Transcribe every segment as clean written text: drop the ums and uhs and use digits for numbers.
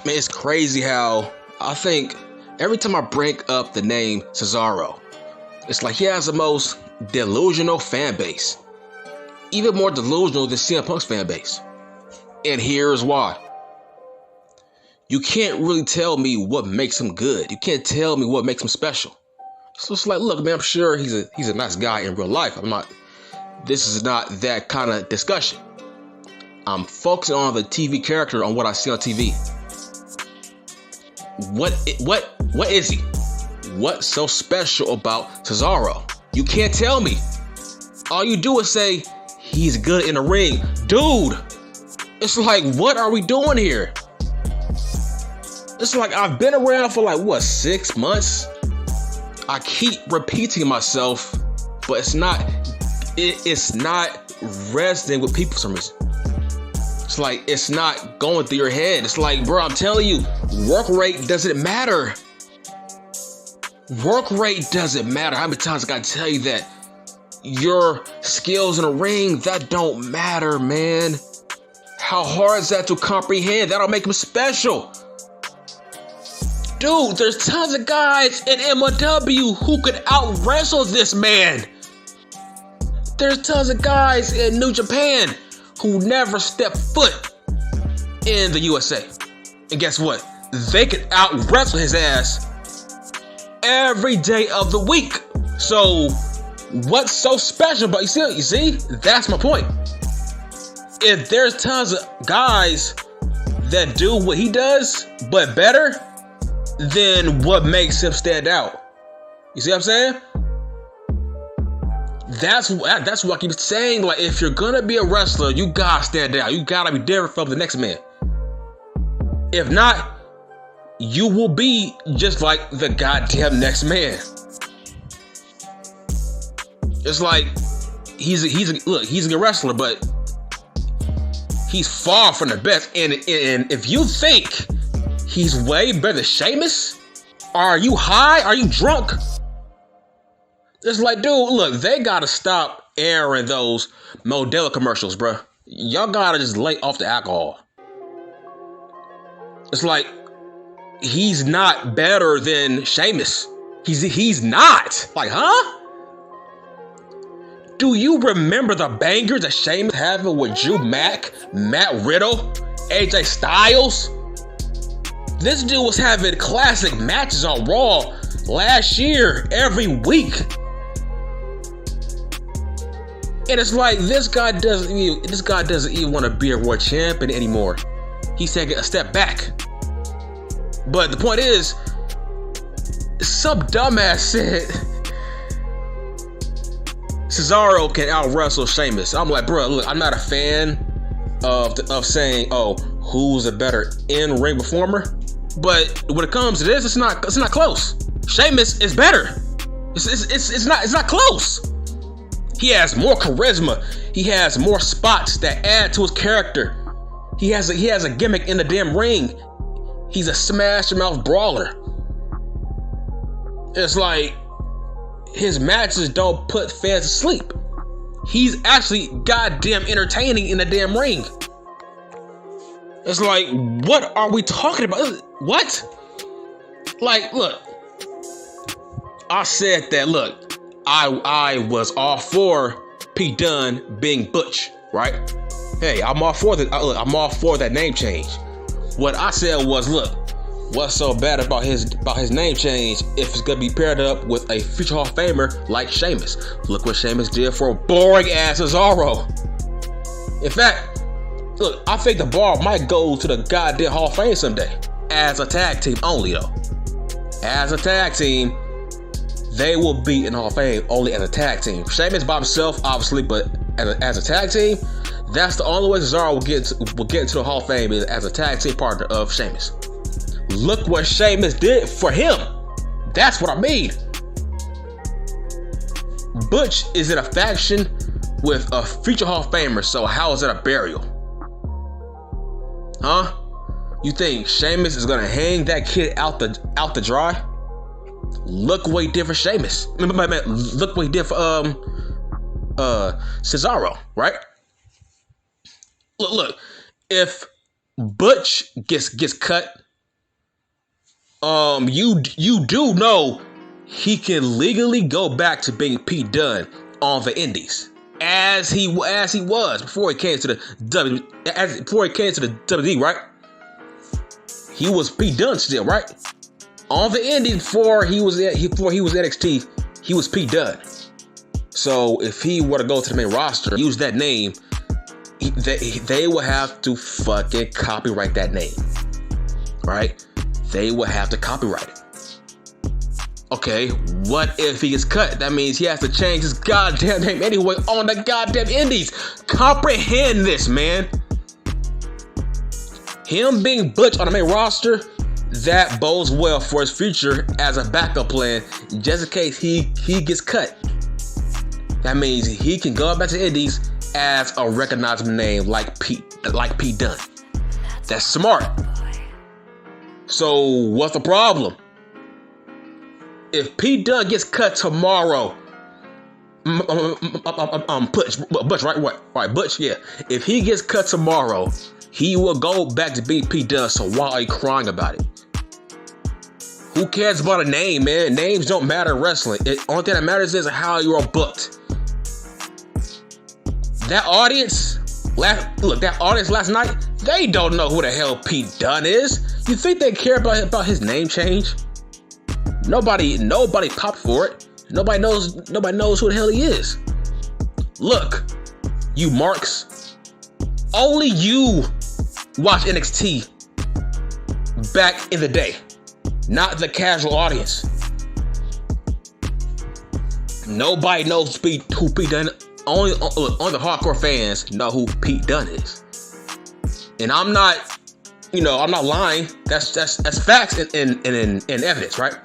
Man, it's crazy how I think every time I bring up the name Cesaro, it's like he has the most delusional fan base. Even more delusional than CM Punk's fan base. And here's why. You can't really tell me what makes him good. You can't tell me what makes him special. So it's like, look, man, I'm sure he's a nice guy in real life. This is not that kind of discussion. I'm focusing on the TV character, on what I see on TV. What is he? What's so special about Cesaro? You can't tell me. All you do is say he's good in the ring. Dude, it's like, what are we doing here? It's like I've been around for 6 months? I keep repeating myself, but it's not resonating with people for some reason. It's like it's not going through your head. It's like, bro, I'm telling you, work rate doesn't matter. Work rate doesn't matter. How many times I gotta tell you that? Your skills in the ring, that don't matter, man. How hard is that to comprehend? That'll make him special. Dude, there's tons of guys in MLW who could out-wrestle this man. There's tons of guys in New Japan who never stepped foot in the USA. And guess what? They could out-wrestle his ass every day of the week. So, what's so special about you see? That's my point. If there's tons of guys that do what he does, but better, then what makes him stand out? You see what I'm saying? That's what I keep saying. Like, if you're gonna be a wrestler, you gotta stand out. You gotta be different from the next man. If not, you will be just like the goddamn next man. It's like he's a good wrestler, but he's far from the best. And if you think he's way better than Sheamus, are you high? Are you drunk? It's like, dude, look, they gotta stop airing those Modelo commercials, bro. Y'all gotta just lay off the alcohol. It's like, he's not better than Sheamus. He's not. Like, huh? Do you remember the bangers that Sheamus having with Drew Mack, Matt Riddle, AJ Styles? This dude was having classic matches on Raw last year, every week. And it's like, this guy doesn't even want to be a world champion anymore. He's taking a step back. But the point is, some dumbass said Cesaro can out-wrestle Sheamus. I'm like, bro, look, I'm not a fan of saying, oh, who's a better in-ring performer. But when it comes to this, it's not close. Sheamus is better. It's not close. He has more charisma. He has more spots that add to his character. He has a gimmick in the damn ring. He's a smash-mouth brawler. It's like his matches don't put fans to sleep. He's actually goddamn entertaining in the damn ring. It's like, what are we talking about? What? Like, look, I said that, look, I was all for Pete Dunne being Butch, right? Hey, I'm all for that name change. What I said was, look, what's so bad about his name change if it's gonna be paired up with a future Hall of Famer like Sheamus? Look what Sheamus did for a boring ass Cesaro. In fact, look, I think the bar might go to the goddamn Hall of Fame someday. As a tag team only, though. As a tag team, they will be in the Hall of Fame only as a tag team. Sheamus by himself, obviously, but as a tag team, that's the only way Cesaro will get into the Hall of Fame is as a tag team partner of Sheamus. Look what Sheamus did for him. That's what I mean. Butch is in a faction with a future Hall of Famer, so how is that a burial? Huh? You think Sheamus is gonna hang that kid out the dry? Look what he did for Sheamus. Look what he did for Cesaro, right? Look. If Butch gets cut You do know he can legally go back to being Pete Dunne on the Indies as he was before he came to the WWE, right? He was Pete Dunne still, right? On the Indies before he was NXT, he was Pete Dunne. So if he were to go to the main roster, use that name, they will have to fucking copyright that name, right? They will have to copyright it. Okay, what if he gets cut? That means he has to change his goddamn name anyway on the goddamn Indies. Comprehend this, man. Him being Butch on the main roster, that bodes well for his future as a backup plan, just in case he gets cut. That means he can go back to the Indies as a recognizable name like Pete Dunne. That's smart. So what's the problem? If Pete Dunne gets cut tomorrow, Butch, right, Butch, yeah. If he gets cut tomorrow, he will go back to being Pete Dunne. So why are you crying about it? Who cares about a name, man? Names don't matter in wrestling. The only thing that matters is how you are booked. That audience last night, they don't know who the hell Pete Dunne is. You think they care about his name change? Nobody popped for it. Nobody knows who the hell he is. Look, you marks, only you watch NXT back in the day, not the casual audience. Nobody knows who Pete Dunne. Only the hardcore fans know who Pete Dunne is. And I'm not lying. That's facts and evidence, right?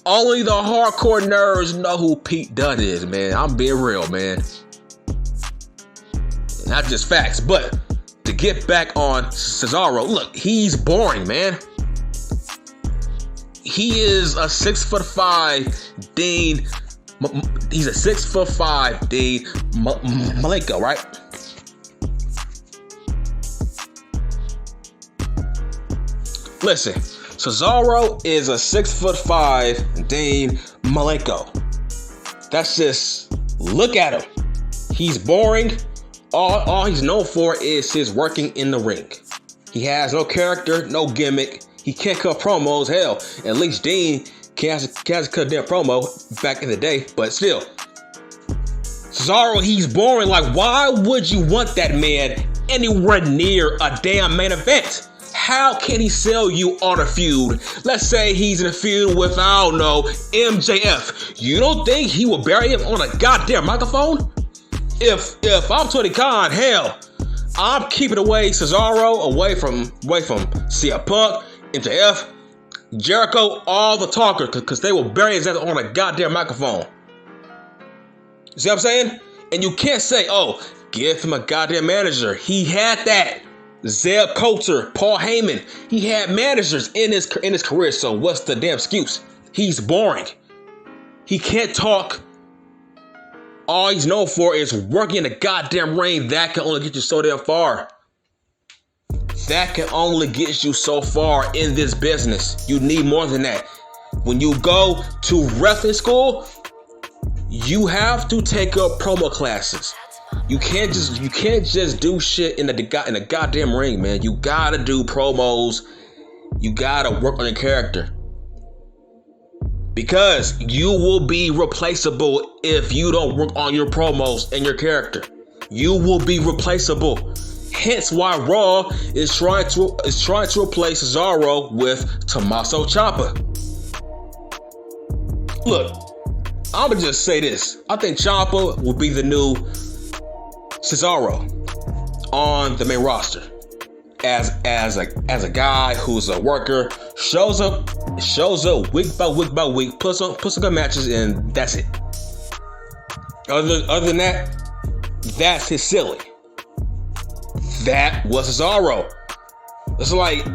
Only the hardcore nerds know who Pete Dunne is, man. I'm being real, man. Not just facts, but to get back on Cesaro, look, he's boring, man. He is a 6'5" Dean. He's a 6'5" Dean Malenko, right? Listen, Cesaro is a 6'5" Dean Malenko. That's just, look at him. He's boring. All he's known for is his working in the ring. He has no character, no gimmick. He can't cut promos. Hell, at least Dean can't cut their promo back in the day. But still, Cesaro, he's boring. Like, why would you want that man anywhere near a damn main event? How can he sell you on a feud? Let's say he's in a feud with, I don't know, MJF. You don't think he will bury him on a goddamn microphone? If I'm Tony Khan, hell, I'm keeping Cesaro away from CM Punk, MJF, Jericho, all the talkers, because they will bury his ass on a goddamn microphone. You see what I'm saying? And you can't say, oh, give him a goddamn manager. He had that. Zeb Coulter, Paul Heyman, he had managers in his career, so what's the damn excuse? He's boring. He can't talk. All he's known for is working in the goddamn ring. That can only get you so damn far. That can only get you so far in this business. You need more than that. When you go to wrestling school, you have to take up promo classes. You can't just do shit in the goddamn ring, man. You gotta do promos. You gotta work on your character. Because you will be replaceable if you don't work on your promos and your character. You will be replaceable. Hence why Raw is trying to replace Cesaro with Tommaso Ciampa. Look, I'ma just say this. I think Ciampa will be the new Cesaro on the main roster. As a guy who's a worker, shows up week by week, puts some good matches, and that's it. Other than that, that's his silly. That was Cesaro. It's like,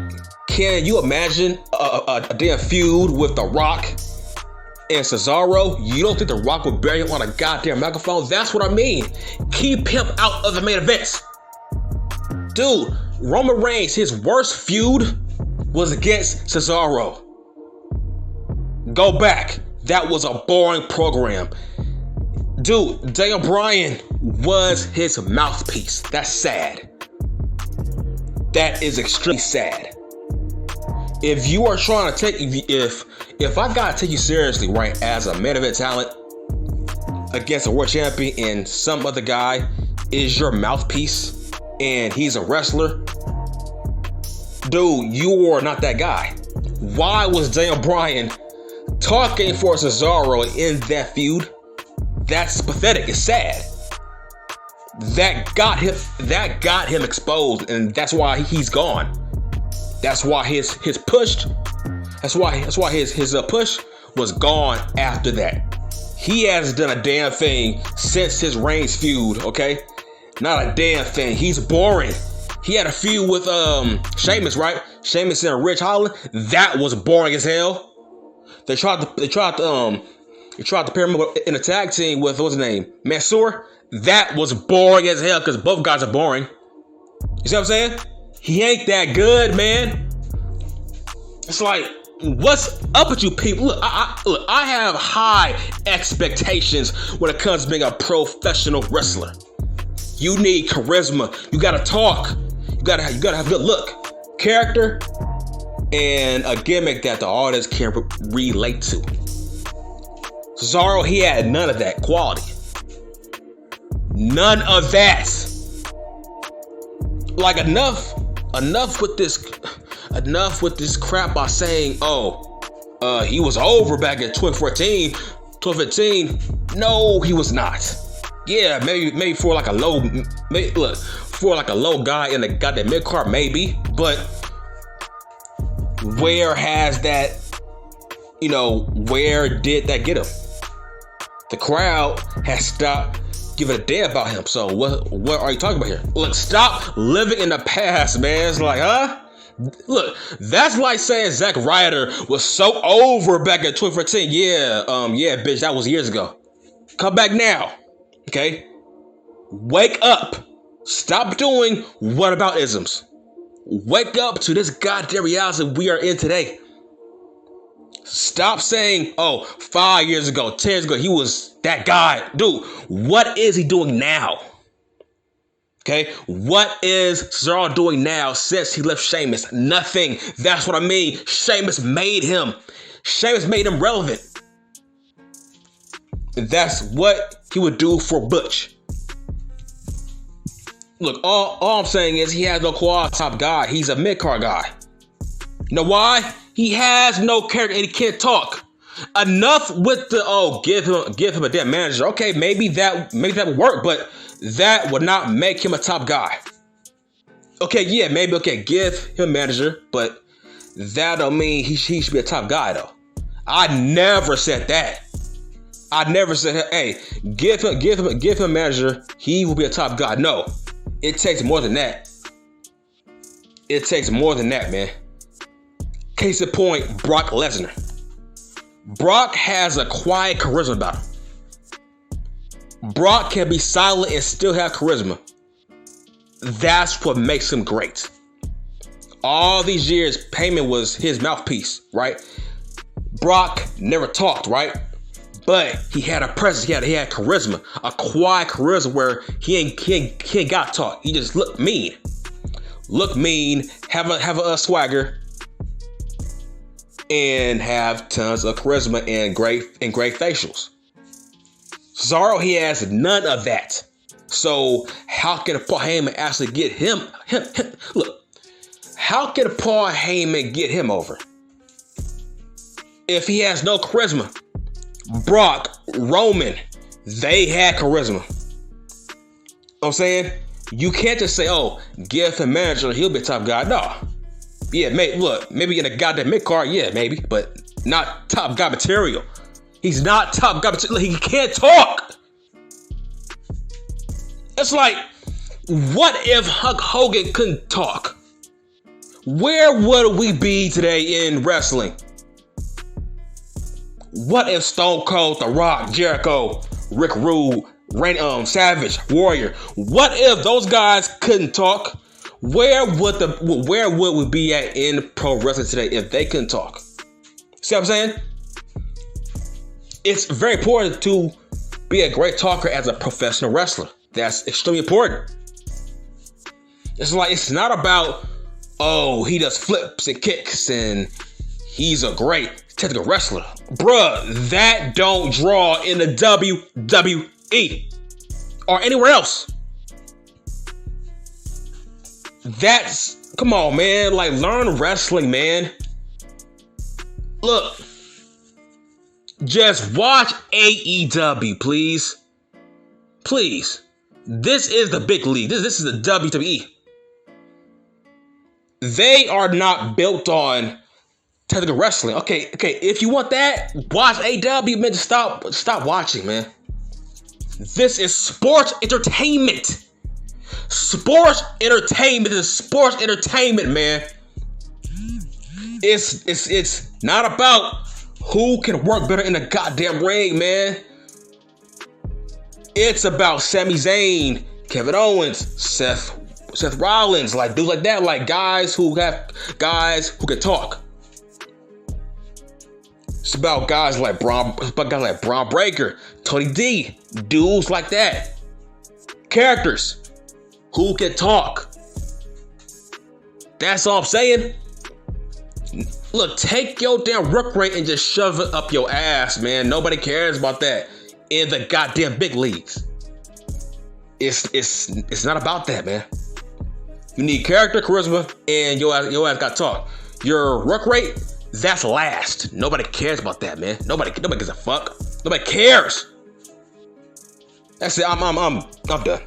can you imagine a damn feud with The Rock and Cesaro? You don't think The Rock would bury him on a goddamn microphone? That's what I mean. Keep him out of the main events. Dude, Roman Reigns, his worst feud was against Cesaro. Go back. That was a boring program. Dude, Daniel Bryan was his mouthpiece. That's sad. That is extremely sad. If you are trying to take, if I gotta take you seriously, right, as a main event talent against a world champion and some other guy is your mouthpiece and he's a wrestler, dude, you are not that guy. Why was Daniel Bryan talking for Cesaro in that feud? That's pathetic. It's sad. That got him exposed, and that's why he's gone. That's why his push. That's why his push was gone after that. He hasn't done a damn thing since his Reigns feud. Okay, not a damn thing. He's boring. He had a feud with Sheamus, right? Sheamus and Rich Holland. That was boring as hell. They tried to pair him up in a tag team with, what's his name? Mansoor. That was boring as hell because both guys are boring. You see what I'm saying? He ain't that good, man. It's like, what's up with you people? Look, I have high expectations when it comes to being a professional wrestler. You need charisma. You gotta talk. You gotta have good look, character, and a gimmick that the audience can relate to. Cesaro, he had none of that quality. None of that. Like enough with this crap by saying, he was over back in 2014, 2015. No, he was not. Yeah, maybe for like a low guy in the goddamn mid card, maybe, but where has that, where did that get him? The crowd has stopped giving a damn about him. So what are you talking about here? Look, stop living in the past, man. It's like, huh? Look, that's like saying Zack Ryder was so over back in 2014. Yeah, bitch, that was years ago. Come back now, okay? Wake up. Stop doing whataboutisms. Wake up to this goddamn reality we are in today. Stop saying, 5 years ago, 10 years ago, he was that guy. Dude, what is he doing now? Okay, what is Cesaro doing now since he left Sheamus? Nothing. That's what I mean. Sheamus made him. Sheamus made him relevant. That's what he would do for Butch. Look, all I'm saying is he has no quality top guy. He's a mid-card guy. You know why? He has no character and he can't talk. Enough with the give him a damn manager. Okay, maybe that would work, but that would not make him a top guy. Okay, yeah, maybe give him a manager, but that don't mean he should be a top guy though. I never said that. I never said, hey, give him a manager, he will be a top guy. No, it takes more than that. It takes more than that, man. Case in point, Brock Lesnar. Brock has a quiet charisma about him. Brock can be silent and still have charisma. That's what makes him great. All these years, Payman was his mouthpiece, right? Brock never talked, right? But he had a presence. He had charisma, a quiet charisma where he ain't got to talk. He just looked mean, have a swagger, and have tons of charisma and great facials. Cesaro, he has none of that. So how can Paul Heyman actually get him? Look, how can Paul Heyman get him over if he has no charisma? Brock, Roman, they had charisma. You know what I'm saying? You can't just say, give him manager, he'll be a top guy. No. Yeah, maybe in a goddamn mid-card, yeah, maybe, but not top guy material. He's not top guy material. He can't talk. It's like, what if Hulk Hogan couldn't talk? Where would we be today in wrestling? What if Stone Cold, The Rock, Jericho, Rick Rude, Savage, Warrior, what if those guys couldn't talk? Where would we be at in pro wrestling today if they couldn't talk? See what I'm saying? It's very important to be a great talker as a professional wrestler. That's extremely important. It's not about, oh, he does flips and kicks and he's a great technical wrestler. Bruh, that don't draw in the WWE or anywhere else. Come on, man. Like, learn wrestling, man. Look, just watch AEW, please. Please. This is the big league. This is the WWE. They are not built on technical wrestling. Okay. If you want that, watch AEW, man. Just stop watching, man. This is sports entertainment. Sports entertainment is sports entertainment, man. It's not about who can work better in the goddamn ring, man. It's about Sami Zayn, Kevin Owens, Seth Rollins, like dudes like that, like guys who can talk. It's about guys like Braun Breaker, Tony D, dudes like that. Characters who can talk. That's all I'm saying. Look, take your damn work rate and just shove it up your ass, man. Nobody cares about that in the goddamn big leagues. It's not about that, man. You need character, charisma, and your ass got talk. Your work rate, that's last. Nobody cares about that, man. Nobody gives a fuck. Nobody cares. That's it. I'm done.